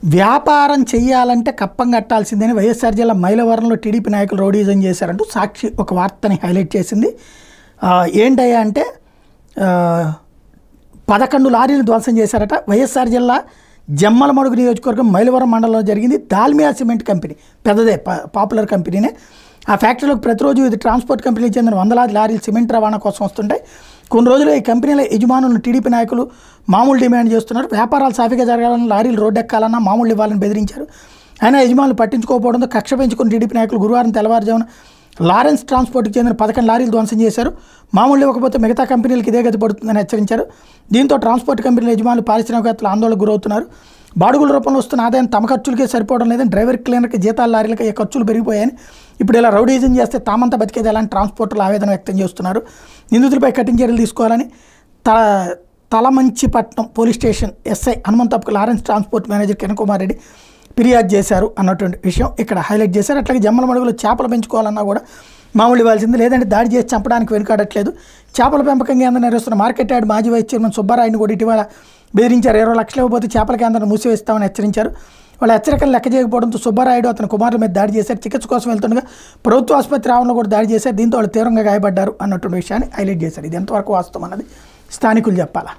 వ్యాపారం చేయాలంటే కప్పం కట్టాల్సిందని వైఎస్ఆర్ జిల్లా మైలవరంలో టీడీపీ నాయకులు రౌడీజం చేశారంటూ సాక్షి ఒక వార్తని హైలైట్ చేసింది. ఏంటయ్యా అంటే 11 లారీలు ధ్వంసం చేశారట. వైఎస్ఆర్ జిల్లా జమ్మలమడుగు నియోజకవర్గం మైలవరం మండలంలో జరిగింది. దాల్మియా సిమెంట్ కంపెనీ పెద్దదే, పాపులర్ కంపెనీనే. ఆ ఫ్యాక్టరీలోకి ప్రతిరోజు ఇది ట్రాన్స్పోర్ట్ కంపెనీకి చెందిన 100 లారీలు సిమెంట్ రవాణా కోసం వస్తుంటాయి. కొన్ని రోజులు ఈ కంపెనీల యజమానులను టీడీపీ నాయకులు మామూలు డిమాండ్ చేస్తున్నారు. వ్యాపారాలు సాఫీగా జరగాలని, లారీలు రోడ్డు ఎక్కాలన్నా మామూలు ఇవ్వాలని బెదిరించారు. అయినా యజమానులు పట్టించుకోకపోవడంతో కక్ష పెంచుకుని టీడీపీ నాయకులు గురువారం తెల్లవారుజామున లారెన్స్ ట్రాన్స్పోర్ట్కి చెందిన 11 లారీలు ధ్వంసం చేశారు. మామూలు ఇవ్వకపోతే మిగతా కంపెనీలకు ఇదే గతి పడుతుందని హెచ్చరించారు. దీంతో ట్రాన్స్పోర్ట్ కంపెనీల యజమానులు పారిశ్రామికవేత్తలు ఆందోళనకు గురవుతున్నారు. బాడుగుల రూపంలో వస్తున్న ఆదాయం తమ ఖర్చులకే సరిపోవడం లేదని, డ్రైవర్ క్లీనర్కి జీతాల లారీలకి ఈ ఖర్చులు పెరిగిపోయాయని, ఇప్పుడు ఇలా రౌడీజం చేస్తే తామంతా బతికేది ఎలాంటి ట్రాన్స్పోర్టర్లు ఆవేదన వ్యక్తం చేస్తున్నారు. నిందితులపై కఠిన చర్యలు తీసుకోవాలని తలమంచిపట్నం పోలీస్ స్టేషన్ ఎస్ఐ హనుమంతప్పకు Lawrence transport manager Kiran Kumar Reddy ఫిర్యాదు చేశారు అన్నటువంటి విషయం ఇక్కడ హైలైట్ చేశారు. అట్లాగే జమ్మలమడుగులో చేపలు పెంచుకోవాలన్నా కూడా మామూలు ఇవ్వాల్సింది, లేదంటే దాడి చేసి చంపడానికి వెనుకాడట్లేదు. చేపల పెంపకం కేంద్రం నిర్వహిస్తున్న మార్కెట్ యార్డ్ మాజీ వైస్ చైర్మన్ సుబ్బారాయుడిని కూడా ఇటీవల బెదిరించారు. 20 లక్షలు ఇవ్వబోతే చేపల కేంద్రాన్ని మూసివేస్తామని హెచ్చరించారు. వాళ్ళ హెచ్చరికలు లెక్క చేయకపోవడంతో సుబ్బారాయుడు అతని కుమారుల మీద దాడి చేశారు. చికిత్స కోసం వెళ్తుండగా ప్రభుత్వ ఆసుపత్రి ఆవరణలో కూడా దాడి చేశారు. దీంతో వాళ్ళు తీవ్రంగా గాయపడ్డారు అన్నటువంటి విషయాన్ని హైలైట్ చేశారు. ఇది ఎంతవరకు వాస్తవం అన్నది స్థానికులు చెప్పాలా.